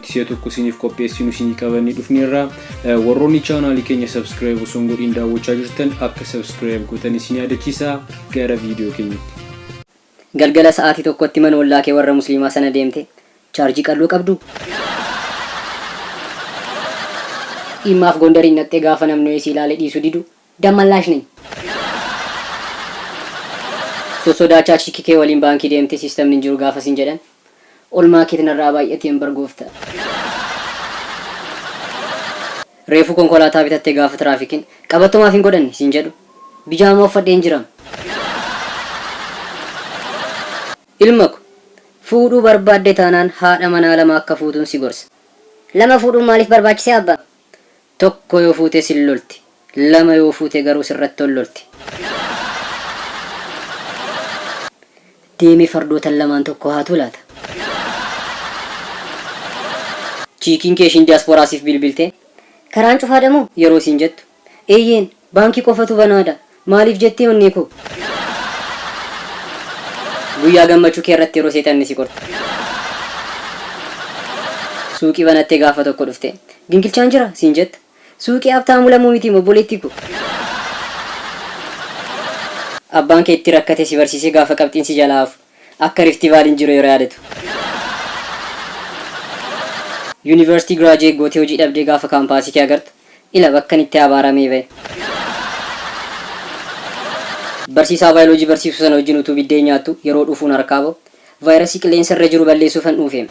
Nuti tokko isiniif qopheessinu isinii qabannee dhufneerra. Warroonni chaanaalii keenya subscribe osoo hin godhin daawwachaa jirtan akka subscribe gootan isin yaadachiisa. Gara viidiyoo keenyatti. Galgala sa'aatii tokkotti mana ollaa kee warra musliimaa sana deemte chaarjii qalloo qabdu. Imaaf gondariin nattee gaafa namni isii ilaalee dhiisu didu dammallaash ni. Sosodaachaa kikee waliin baankii deemte siistamni jiru gaafa sin jedhan olmaa keetiin irraa baay'ateen bargoofta. Reefu konkolaataa bitattee gaafa tiraafikiin qabattumaaf hin godhanne sin jedhu bijaamaa uffadheen jiram. Ilmaku fuudhuu barbaadde taanaan haadha manaa lama akka fuutuun si gorsa. Lama fuudhuun maaliif barbaachise abbaa? Tokko yoo fuute sin lolti, lama yoo fuute garuu sirratti ol lolti. Deemee fardootan lamaan tokko haatu laata. Chiikiin kee ishiin diiyaasporaasiif bilbilte karaan cufaadha moo yeroo isin jettu eeyyeen baankii qofatu banaadha maaliif jettee onnee koo. Guyyaa gammachuu kee irratti yeroo seetanni si qorta. Suuqii banattee gaafa tokko dhufte gingilchaan jira siin jetta suuqii abtaamuu lamuu miti obboleettii koo. Abbaan kee itti rakkate si barsiisee gaafa qabxiin si jalaa hafu akka rifti vaaliin jiru yeroo yaadatu. University graduate gootee hojii dhabdee gaafa kaampaasii kee agartu ila bakka itti abaaramee ba'e. Barsiisaa baayoloojii barsiisuu sana wajjin utuu biddeen nyaattu yeroo dhufuun harkaa ba'u vaayirasii qilleensa irra jiru balleessuuf han dhuufeem.